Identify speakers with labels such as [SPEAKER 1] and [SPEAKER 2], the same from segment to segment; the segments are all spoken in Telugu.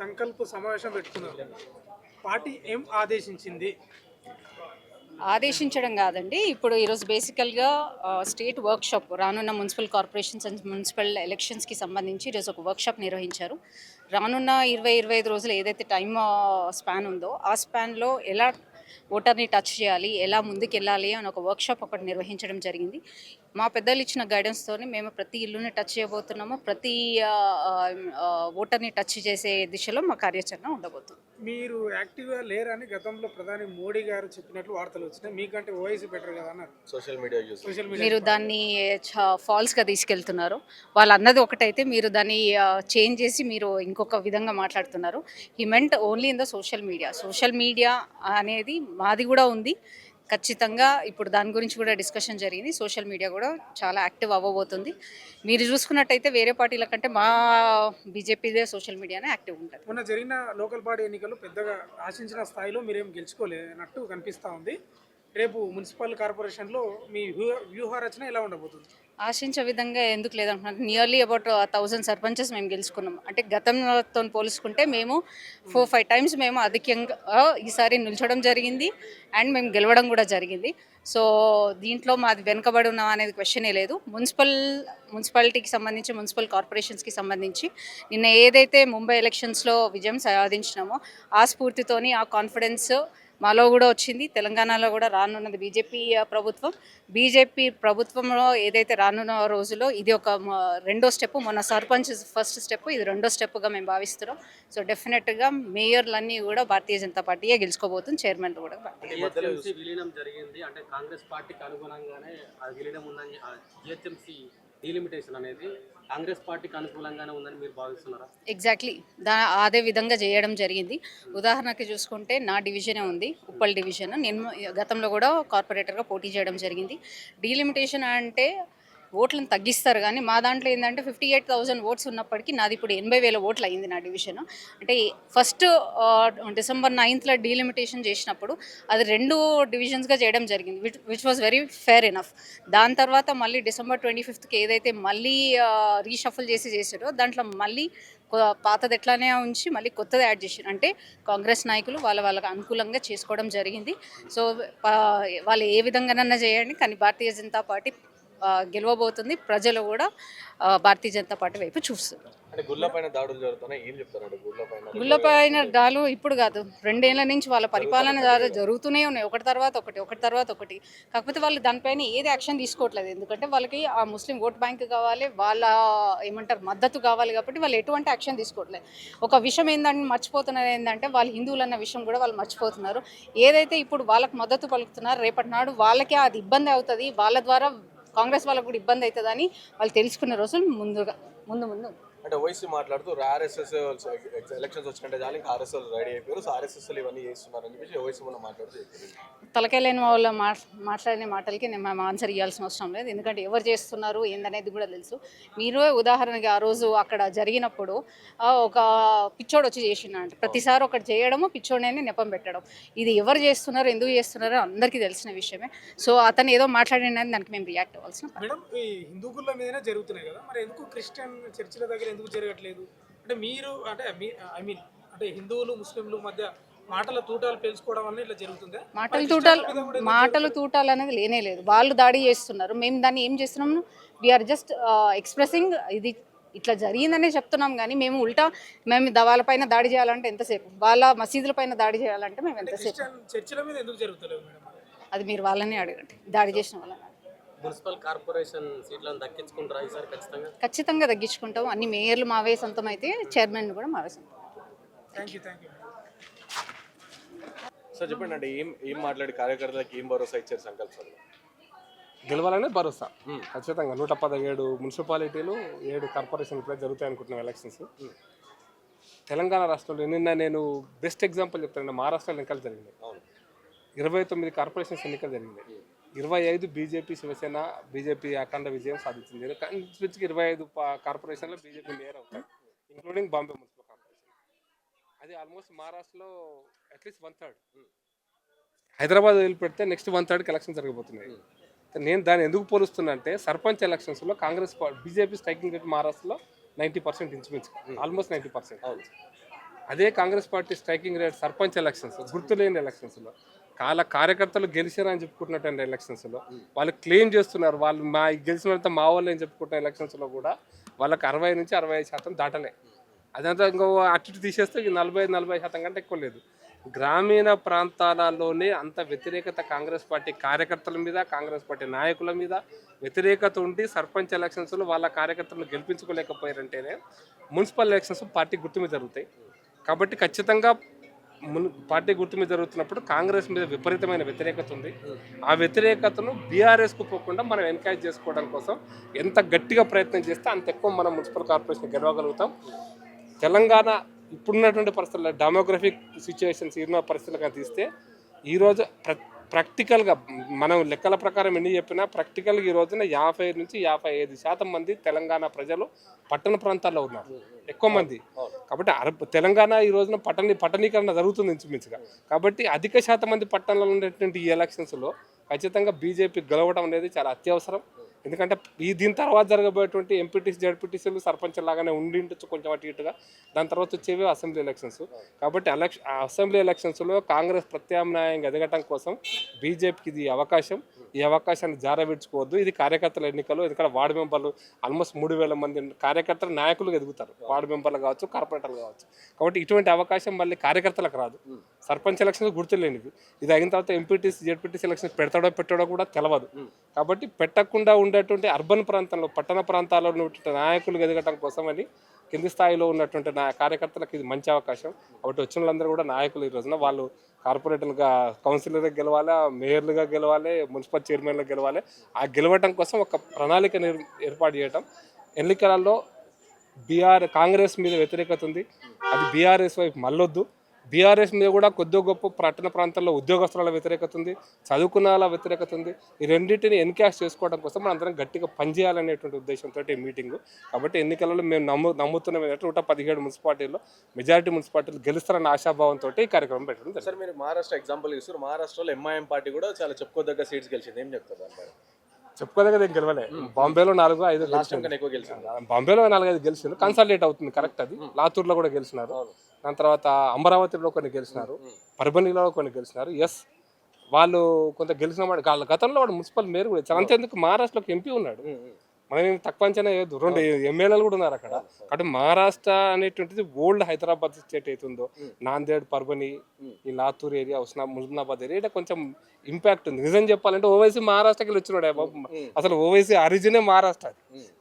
[SPEAKER 1] సంకల్ప సమావేశం పెట్టుకున్నారు. పార్టీ ఏం ఆదేశించింది?
[SPEAKER 2] ఆదేశించడం కాదండి. ఇప్పుడు ఈరోజు బేసికల్గా స్టేట్ వర్క్షాప్ రానున్న మున్సిపల్ కార్పొరేషన్స్ అండ్ మున్సిపల్ ఎలక్షన్స్కి సంబంధించి ఈరోజు ఒక వర్క్షాప్ నిర్వహించారు. రానున్న 20-25 రోజులు ఏదైతే టైం స్పాన్ ఉందో ఆ స్పాన్లో ఎలా ఓటర్ని టచ్ చేయాలి, ఎలా ముందుకెళ్ళాలి అని ఒక వర్క్షాప్ ఒకటి నిర్వహించడం జరిగింది. మా పెద్దలు ఇచ్చిన గైడెన్స్తో మేము ప్రతి ఇల్లుని టచ్ చేయబోతున్నాము. ప్రతి ఓటర్ని టచ్ చేసే దిశలో మా కార్యాచరణ ఉండబోతుంది.
[SPEAKER 1] మీరు యాక్టివ్గా లేరని గతంలో ప్రధాని మోడీ గారు చెప్పినట్లు వార్తలు వచ్చినాయి. మీకంటే ఓవైసీ బెటర్ కదా అన్నారు.
[SPEAKER 3] సోషల్ మీడియా
[SPEAKER 2] మీరు దాన్ని ఫాల్స్గా తీసుకెళ్తున్నారు. వాళ్ళు అన్నది ఒకటైతే మీరు దాన్ని చేంజ్ చేసి మీరు ఇంకొక విధంగా మాట్లాడుతున్నారు. He meant only in the social media. Social media అనేది మాది కూడా ఉంది. ఖచ్చితంగా ఇప్పుడు దాని గురించి కూడా డిస్కషన్ జరిగింది. సోషల్ మీడియా కూడా చాలా యాక్టివ్ అవ్వబోతుంది. మీరు చూసుకున్నట్టయితే వేరే పార్టీల కంటే మా బీజేపీదే సోషల్ మీడియానే యాక్టివ్ ఉంటుంది.
[SPEAKER 1] మొన్న జరిగిన లోకల్ బాడీ ఎన్నికలు పెద్దగా ఆశించిన స్థాయిలో మీరేం గెలుచుకోలేనట్టు కనిపిస్తూ ఉంది. రేపు మున్సిపల్ కార్పొరేషన్లో మీ వ్యూహ రచన ఎలా ఉండబోతుంది?
[SPEAKER 2] ఆశించే విధంగా ఎందుకు లేదంటున్నారు. నియర్లీ అబౌట్ 1000 సర్పంచెస్ మేము గెలుచుకున్నాం. అంటే గతంతో పోల్చుకుంటే మేము 4-5 టైమ్స్ మేము అధికంగా ఈసారి నిల్చోవడం జరిగింది అండ్ మేము గెలవడం కూడా జరిగింది. సో దీంట్లో మాది వెనుకబడి ఉన్నాం అనేది క్వశ్చనే లేదు. మున్సిపాలిటీకి సంబంధించి మున్సిపల్ కార్పొరేషన్స్కి సంబంధించి నిన్న ఏదైతే ముంబై ఎలక్షన్స్లో విజయం సాధించినామో ఆ స్ఫూర్తితోని ఆ కాన్ఫిడెన్స్ మాలో కూడా వచ్చింది. తెలంగాణలో కూడా రానున్నది బీజేపీ ప్రభుత్వంలో ఏదైతే రానున్న రోజుల్లో ఇది ఒక రెండో స్టెప్. మొన్న సర్పంచ్ ఫస్ట్ స్టెప్, ఇది రెండో స్టెప్గా మేము భావిస్తున్నాం. సో డెఫినెట్గా మేయర్లన్నీ కూడా భారతీయ జనతా పార్టీయే గెలుచుకోబోతుంది. చైర్మన్ కూడా
[SPEAKER 4] విలీనం జరిగింది అంటే కాంగ్రెస్ పార్టీకి అనుగుణంగానే విలీనం ఉందని జిహెచ్ఎంసీ డీలిమిటేషన్ అనేది కాంగ్రెస్ పార్టీకి అనుకూలంగానే ఉందని మీరు భావిస్తున్నారా?
[SPEAKER 2] ఎగ్జాక్ట్లీ అదే విధంగా చేయడం జరిగింది. ఉదాహరణకి చూసుకుంటే నా డివిజనే ఉంది, ఉప్పల్ డివిజన్. నేను గతంలో కూడా కార్పొరేటర్గా పోటీ చేయడం జరిగింది. డీలిమిటేషన్ అంటే ఓట్లను తగ్గిస్తారు కానీ మా దాంట్లో ఏంటంటే 58,000 ఓట్స్ ఉన్నప్పటికీ నాది ఇప్పుడు 80,000 ఓట్లు అయింది నా డివిజన్. అంటే ఫస్ట్ December 9th డీలిమిటేషన్ చేసినప్పుడు అది 2 డివిజన్స్గా చేయడం జరిగింది, which was very fair enough. దాని తర్వాత మళ్ళీ December 25th ఏదైతే మళ్ళీ రీషఫల్ చేసారో దాంట్లో మళ్ళీ పాతది ఎట్లానే ఉంచి మళ్ళీ కొత్తది యాడ్ చేసారు. అంటే కాంగ్రెస్ నాయకులు వాళ్ళకి అనుకూలంగా చేసుకోవడం జరిగింది. సో వాళ్ళు ఏ విధంగానన్నా చేయండి కానీ భారతీయ జనతా పార్టీ గెలవబోతుంది. ప్రజలు కూడా భారతీయ జనతా పార్టీ వైపు చూస్తున్నారు. గుళ్ళపైన దాడులు ఇప్పుడు కాదు, 2 ఏళ్ల నుంచి వాళ్ళ పరిపాలన జరుగుతూనే ఉన్నాయి, ఒకటి తర్వాత ఒకటి. కాకపోతే వాళ్ళు దానిపైన ఏది యాక్షన్ తీసుకోవట్లేదు. ఎందుకంటే వాళ్ళకి ఆ ముస్లిం ఓట్ బ్యాంక్ కావాలి, వాళ్ళ మద్దతు కావాలి. కాబట్టి వాళ్ళు ఎటువంటి యాక్షన్ తీసుకోవట్లేదు. ఒక విషయం మర్చిపోతున్నారు ఏంటంటే వాళ్ళు హిందువులు అన్న విషయం కూడా వాళ్ళు మర్చిపోతున్నారు. ఏదైతే ఇప్పుడు వాళ్ళకి మద్దతు పలుకుతున్నారు, రేపటి నాడు వాళ్ళకే అది ఇబ్బంది అవుతుంది, వాళ్ళ ద్వారా కాంగ్రెస్ వాళ్ళకు కూడా ఇబ్బంది అవుతుందని వాళ్ళు తెలుసుకున్న రోజులు ముందు
[SPEAKER 3] అంటే ఓవైసీ మాట్లాడుతూ ఆర్ఎస్ఎస్ ఎలక్షన్స్ వచ్చినట్టే చాలు ఇంకా ఆర్ఎస్ఎస్ రెడీ అయిపోయారు, సో ఆర్ఎస్ఎస్ ఇవన్నీ చేస్తున్నారని చెప్పేసి ఓవైసీ మనం మాట్లాడుతూ
[SPEAKER 2] తలకెళ్ళని వాళ్ళ మాట్లాడిన మాటలకి మేము ఆన్సర్ ఇవ్వాల్సిన అవసరం లేదు. ఎందుకంటే ఎవరు చేస్తున్నారు ఏందనేది కూడా తెలుసు. మీరు ఉదాహరణకి ఆ రోజు అక్కడ జరిగినప్పుడు ఒక పిచ్చోడు వచ్చి చేసిండంట. ప్రతిసారి ఒకటి చేయడము, పిచ్చోడిని నెపం పెట్టడం, ఇది ఎవరు చేస్తున్నారు ఎందుకు చేస్తున్నారో అందరికీ తెలిసిన విషయమే. సో అతను ఏదో మాట్లాడినని దానికి మేము రియాక్ట్ అవ్వాల్సిన.
[SPEAKER 1] మేడం, ఈ హిందూ గుళ్ళ మీదనే జరుగుతున్నాయి కదా, మరి ఎందుకు క్రిస్టియన్ చర్చిల దగ్గర ఎందుకు జరగట్లేదు? అంటే మీరు అంటే హిందువులు ముస్లింలు మధ్య మాటల తూటాలు పెంచుకోవడం వల్ల ఇట్లా జరుగుతుందా?
[SPEAKER 2] మాటలు తూటాలు అనేది లేనే లేదు. వాళ్ళు దాడి చేస్తున్నారు, మేము దాన్ని ఏం చేస్తున్నాము, వీఆర్ జస్ట్ ఎక్స్ప్రెసింగ్ ఇది ఇట్లా జరిగిందనే చెప్తున్నాం. కానీ మేము వాళ్ళపైన దాడి చేయాలంటే ఎంతసేపు, వాళ్ళ మసీదుల పైన దాడి చేయాలంటే మేము ఎంతసేపు.
[SPEAKER 1] చర్చిల మీద ఎందుకు జరుగుతలేదు మేడం?
[SPEAKER 2] అది మీరు వాళ్ళని అడగండి, దాడి చేసిన వాళ్ళని.
[SPEAKER 4] మున్సిపల్ కార్పొరేషన్ సీట్లను దక్కించుకుంటారా ఈసారి?
[SPEAKER 2] ఖచ్చితంగా దక్కించుకుంటాం. అన్ని మేయర్లు మావే సొంతం అయితే చైర్మన్ కూడా మావే సొంతం.
[SPEAKER 3] సార్ చెప్పండి, అంటే ఏం మాట్లాడి కార్యకర్తలకు ఏం భరోసా ఇచ్చారు సంకల్పంలో?
[SPEAKER 5] గెలవాలనే భరోసా ఖచ్చితంగా. 117 మున్సిపాలిటీలు 7 కార్పొరేషన్ కూడా జరుగుతాయి అనుకుంటున్నాం ఎలక్షన్స్ తెలంగాణ రాష్ట్రంలో. నిన్న నేను బెస్ట్ ఎగ్జాంపుల్ చెప్తాను. మహారాష్ట్రలో ఎన్నికలు జరిగినాయి, 29 కార్పొరేషన్స్ ఎన్నికలు జరిగినాయి. 25 బీజేపీ, శివసేన బీజేపీ అఖండ విజయం సాధించింది. 25 కార్పొరేషన్లో బీజేపీ మేయర్ అవుతాయి, ఇంక్లూడింగ్ బాంబే మున్సిపల్ కార్పొరేషన్. అది ఆల్మోస్ట్ మహారాష్ట్రలో అట్లీస్ట్ 1/3. హైదరాబాద్ వదిలిపెడితే నెక్స్ట్ 1/3 ఎలక్షన్ జరగబోతున్నాయి. నేను దాన్ని ఎందుకు పోలుస్తున్నా అంటే సర్పంచ్ ఎలక్షన్స్లో బీజేపీ స్ట్రైకింగ్ రేట్ మహారాష్ట్రలో 90% ఇంచుమించు, ఆల్మోస్ట్ 90%. అదే Congress party striking rate sarpanch elections, గుర్తులేని ఎలక్షన్స్లో కార్యకర్తలు గెలిచారని చెప్పుకుంటున్నటువంటి ఎలక్షన్స్లో వాళ్ళు క్లెయిమ్ చేస్తున్నారు, వాళ్ళు మా గెలిచినంత మా వాళ్ళు అని చెప్పుకుంటున్న ఎలక్షన్స్లో కూడా వాళ్ళకి 60 నుంచి 65% దాటలే. అదంతా ఇంకో అటు తీసేస్తే 40-40% కంటే ఎక్కువ లేదు. గ్రామీణ ప్రాంతాలలోనే అంత వ్యతిరేకత కాంగ్రెస్ పార్టీ కార్యకర్తల మీద, కాంగ్రెస్ పార్టీ నాయకుల మీద వ్యతిరేకత ఉండి సర్పంచ్ ఎలక్షన్స్లో వాళ్ళ కార్యకర్తలను గెలిపించుకోలేకపోయారంటేనే మున్సిపల్ ఎలక్షన్స్ పార్టీ గుర్తు మీద జరుగుతాయి. కాబట్టి ఖచ్చితంగా పార్టీ గుర్తు మీద జరుగుతున్నప్పుడు కాంగ్రెస్ మీద విపరీతమైన వ్యతిరేకత ఉంది. ఆ వ్యతిరేకతను బీఆర్ఎస్కు పోకుండా మనం ఎన్కరేజ్ చేసుకోవడం కోసం ఎంత గట్టిగా ప్రయత్నం చేస్తే అంత ఎక్కువ మనం మున్సిపల్ కార్పొరేషన్ గెలవగలుగుతాం. తెలంగాణ ఇప్పుడున్నటువంటి పరిస్థితుల్లో డెమోగ్రఫిక్ సిచ్యువేషన్స్ ఉన్న పరిస్థితులుగా తీస్తే ఈరోజు ప్రాక్టికల్గా మనం లెక్కల ప్రకారం ఎన్ని చెప్పినా ప్రాక్టికల్గా ఈ రోజున 50 నుంచి 55% మంది తెలంగాణ ప్రజలు పట్టణ ప్రాంతాల్లో ఉన్నారు, ఎక్కువ మంది. కాబట్టి తెలంగాణ ఈ రోజున పట్టణీకరణ జరుగుతుంది ఇంచుమించుగా. కాబట్టి అధిక శాతం మంది పట్టణంలో ఉండేటువంటి ఈ ఎలక్షన్స్లో ఖచ్చితంగా బీజేపీ గెలవడం అనేది చాలా అత్యవసరం. ఎందుకంటే దీని తర్వాత జరగబోయేటువంటి ఎంపీటీసీ, జడ్పీటీసీలు సర్పంచ్ లాగానే ఉండిండొచ్చు కొంచెం అటు ఇటుగా. దాని తర్వాత వచ్చేవి అసెంబ్లీ ఎలక్షన్స్. కాబట్టి అసెంబ్లీ ఎలక్షన్స్లో కాంగ్రెస్ ప్రత్యామ్నాయంగా ఎదగటం కోసం బీజేపీకి ఇది అవకాశం. ఈ అవకాశాన్ని జారవిడ్చుకోవద్దు. ఇది కార్యకర్తల ఎన్నికలు. ఎందుకంటే వార్డు మెంబర్లు ఆల్మోస్ట్ 3000 మంది కార్యకర్తలు నాయకులు ఎదుగుతారు, వార్డు మెంబర్లు కావచ్చు, కార్పొరేటర్లు కావచ్చు. కాబట్టి ఇటువంటి అవకాశం మళ్ళీ కార్యకర్తలకు రాదు. సర్పంచ్ ఎలక్షన్స్ గుర్తులేనివి. ఇది అయిన తర్వాత ఎంపీటీసీ, జడ్పీటీసీ ఎలక్షన్స్ పెట్టడో కూడా తెలవదు. కాబట్టి పెట్టకుండా ఉండేటువంటి అర్బన్ ప్రాంతంలో, పట్టణ ప్రాంతాల్లో ఉన్నటువంటి నాయకులు ఎదగటం కోసమని కింది స్థాయిలో ఉన్నటువంటి కార్యకర్తలకు ఇది మంచి అవకాశం. కాబట్టి వచ్చిన వాళ్ళందరూ కూడా నాయకులు ఈ రోజున వాళ్ళు కార్పొరేటర్లుగా, కౌన్సిలర్గా గెలవాలి, మేయర్లుగా గెలవాలి, మున్సిపల్ చైర్మన్గా గెలవాలి. ఆ గెలవటం కోసం ఒక ప్రణాళిక ఏర్పాటు చేయటం. ఎన్నికలలో కాంగ్రెస్ మీద వ్యతిరేకత ఉంది, అది బీఆర్ఎస్ వైపు మళ్ళొద్దు. బీఆర్ఎస్ మీద కూడా కొద్దిగా గొప్ప పట్టణ ప్రాంతాల్లో ఉద్యోగస్తుల వ్యతిరేకత ఉంది, చదువుకున్న వాళ్ళ వ్యతిరేకత ఉంది. ఈ రెండింటిని ఎన్కాష్ చేసుకోవడం కోసం మనం అందరం గట్టిగా పనిచేయాలనేటువంటి ఉద్దేశంతో ఈ మీటింగు. కాబట్టి ఎన్నికలలో మేము నమ్ముతున్నాం ఏంటంటే 117 మున్సిపాలిటీల్లో మెజారిటీ మున్సిపాలిటీలు గెలుస్తారన్న ఆశాభావంతో ఈ కార్యక్రమం పెట్టడం.
[SPEAKER 3] సార్, మీరు మహారాష్ట్ర ఎగ్జాంపుల్ ఇస్తారు. మహారాష్ట్రలో ఎంఐఎం పార్టీ కూడా చాలా చెప్పుకోదగ్గ సీట్స్ గెలిచింది. ఏం చెప్తారు దానిపై?
[SPEAKER 5] చెప్పుకోదగ్గ ఏం గెలవలే. బాంబేలో 4-5
[SPEAKER 3] ఎక్కువ గెలిచింది.
[SPEAKER 5] బాంబేలో 4-5 గెలిచింది, కన్సాలిడేట్ అవుతుంది, కరెక్ట్. అది లాతూర్లో కూడా గెలిచినారు, దాని తర్వాత అమరావతిలో కొన్ని గెలిచినారు, పర్బనీలో కొన్ని గెలిచినారు. ఎస్, వాళ్ళు కొంత గెలిచిన వాడు గతంలో వాడు మున్సిపల్ మేయర్ కూడా. అంతేందుకు మహారాష్ట్రలోకి ఎంపీ ఉన్నాడు. మనం తక్కువ అంచనా లేదు, 2 ఎమ్మెల్యేలు కూడా ఉన్నారు అక్కడ. కాబట్టి మహారాష్ట్ర అనేటువంటిది ఓల్డ్ హైదరాబాద్ స్టేట్ అవుతుందో, నాందేడ్, పర్బని, ఈ లాతూర్ ఏరియా, ముజ్నాబాద్ ఏరియా కొంచెం ఇంపాక్ట్ ఉంది. నిజం చెప్పాలంటే ఓవైసీ మహారాష్ట్రకి వచ్చినాడు. అసలు ఓవైసీ ఆరిజినే మహారాష్ట్ర.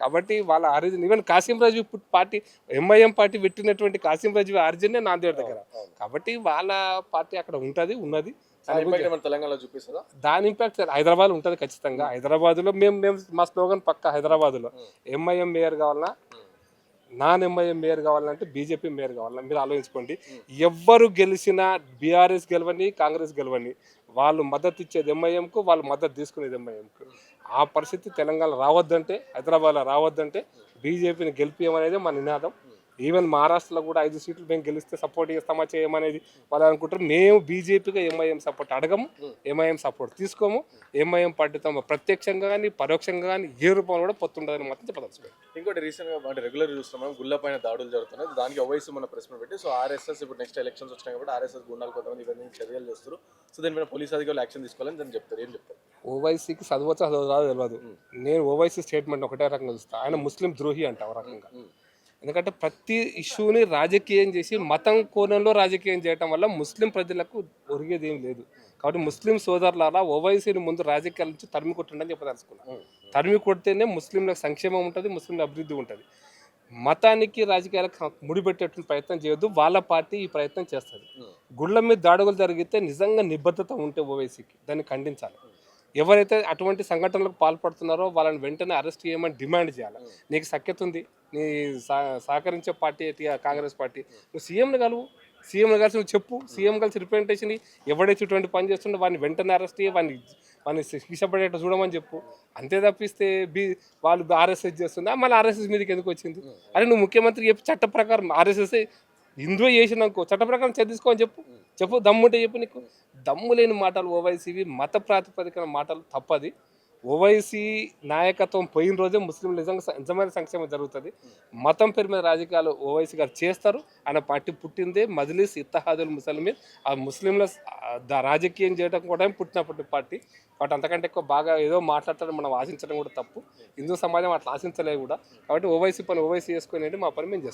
[SPEAKER 5] కాబట్టి వాళ్ళ ఆరిజిన్, ఈవెన్ కాసిం రాజు పార్టీ, ఎంఐఎం పార్టీ పెట్టినటువంటి కాసిం రాజు ఆరిజినే నాందేడ్ దగ్గర. కాబట్టి వాళ్ళ పార్టీ అక్కడ ఉన్నది.
[SPEAKER 3] తెలంగాణలో చూపిస్తుందా?
[SPEAKER 5] దాని ఇంపాక్ట్ హైదరాబాద్ ఉంటుంది ఖచ్చితంగా. హైదరాబాద్లో మేము మా స్లోగన్ పక్క హైదరాబాద్లో ఎంఐఎం మేయర్ కావాలన్నా, నాన్ ఎంఐఎం మేయర్ కావాలంటే బీజేపీ మేయర్ కావాలన్నా మీరు ఆలోచించుకోండి. ఎవ్వరు గెలిచినా బీఆర్ఎస్ గెలవని, కాంగ్రెస్ గెలవని, వాళ్ళు మద్దతు ఇచ్చేది ఎంఐఎంకు, వాళ్ళు మద్దతు తీసుకునేది ఎంఐఎంకు. ఆ పరిస్థితి తెలంగాణ రావద్దంటే, హైదరాబాద్లో రావద్దంటే బీజేపీని గెలిపియమనేది మా నినాదం. ఈవెన్ మహారాష్ట్రలో కూడా 5 సీట్లు మేము గెలిస్తే సపోర్ట్ చేస్తామా చేయమనేది వాళ్ళు అనుకుంటారు. మేము బీజేపీగా ఎంఐఎం సపోర్ట్ అడగము, ఎంఐఎం సపోర్ట్ తీసుకోము. ఎంఐఎం పార్టీతో ప్రత్యక్షంగా కానీ పరోక్షంగా కానీ ఏ రూపంలో కూడా పొత్తుండదని మాత్రం చెప్పదలుచుకోండి.
[SPEAKER 3] ఇంకోటి రీసెంట్గా అంటే రెగ్యులర్ చూస్తున్నాం గుళ్ళపైన దాడులు జరుగుతున్నాయి. దానికి ఓవైసీ మన ప్రెస్ మీట్ పెట్టి, సో ఆర్ఎస్ఎస్ ఇప్పుడు నెక్స్ట్ ఎలక్షన్స్ వచ్చినాయి కాబట్టి ఆర్ఎస్ఎస్ గుండాలు కొంతమంది ఇవన్నీ చర్యలు చేస్తారు. సో దీని మీద పోలీస్ అధికారులు యాక్షన్ తీసుకోవాలని దాన్ని చెప్తారు. ఏం చెప్తారు?
[SPEAKER 5] ఓవైసీకి చదవచ్చు రాదు తెలియదు. నేను ఓవైసీ స్టేట్మెంట్ ఒకటే రకంగా చూస్తాను, ఆయన ముస్లిం ద్రోహి అంట ఒక రకంగా. ఎందుకంటే ప్రతి ఇష్యూని రాజకీయం చేసి మతం కోణంలో రాజకీయం చేయడం వల్ల ముస్లిం ప్రజలకు ఒరిగేది ఏం లేదు. కాబట్టి ముస్లిం సోదరులారా ఓవైసీని ముందు రాజకీయాల నుంచి తరిమి కొట్టండి చెప్పదలుచుకున్నాను. తరిమి కొడితేనే ముస్లింలకు సంక్షేమం ఉంటుంది, ముస్లింల అభివృద్ధి ఉంటుంది. మతానికి రాజకీయాలకు ముడిపెట్టేటువంటి ప్రయత్నం చేయొద్దు. వాళ్ళ పార్టీ ఈ ప్రయత్నం చేస్తుంది. గుళ్ళ మీద దాడులు జరిగితే నిజంగా నిబద్ధత ఉంటే ఓవైసీకి దాన్ని ఖండించాలి. ఎవరైతే అటువంటి సంఘటనలకు పాల్పడుతున్నారో వాళ్ళని వెంటనే అరెస్ట్ చేయమని డిమాండ్ చేయాలి. నీకు సఖ్యత ఉంది, నీ సహకరించే పార్టీ కాంగ్రెస్ పార్టీ, నువ్వు సీఎంని కలిసి నువ్వు చెప్పు. సీఎం కలిసి రిప్రజెంటేషన్ ఎవడైతే ఇటువంటి పని చేస్తుండో వాడిని వెంటనే అరెస్ట్ చేయి, వాడిని శిక్షపడేట చూడమని చెప్పు. అంతే తప్పిస్తే వాళ్ళు ఆర్ఎస్ఎస్ చేస్తుందా, మళ్ళీ ఆర్ఎస్ఎస్ మీదకి ఎందుకు వచ్చింది? అరే నువ్వు ముఖ్యమంత్రి చెప్పి చట్ట ప్రకారం ఆర్ఎస్ఎస్ హిందూ చేసినాకో చట్ట ప్రకారం తీసుకోని చెప్పు. దమ్ముంటే చెప్పు. నీకు దమ్ము లేని మాటలు ఓవైసీవి, మత ప్రాతిపదికన మాటలు తప్పది. ఓవైసీ నాయకత్వం పోయిన రోజే ముస్లింలు నిజమైన సంక్షేమం జరుగుతుంది. మతం పేరు మీద రాజకీయాలు ఓవైసీ గారు చేస్తారు. ఆయన పార్టీ పుట్టిందే మజ్లిస్ ఇత్తహాదుల్ ముస్లిమీన్, ఆ ముస్లింల రాజకీయం చేయడం కూడా పుట్టినప్పటి పార్టీ. కాబట్టి అంతకంటే ఎక్కువ బాగా ఏదో మాట్లాడతాడని మనం ఆశించడం కూడా తప్పు. హిందూ సమాజం అట్లా ఆశించలేదు కూడా. కాబట్టి ఓవైసీ పని ఓవైసీ చేసుకునేది మా పని మేము చేసుకుంటాం.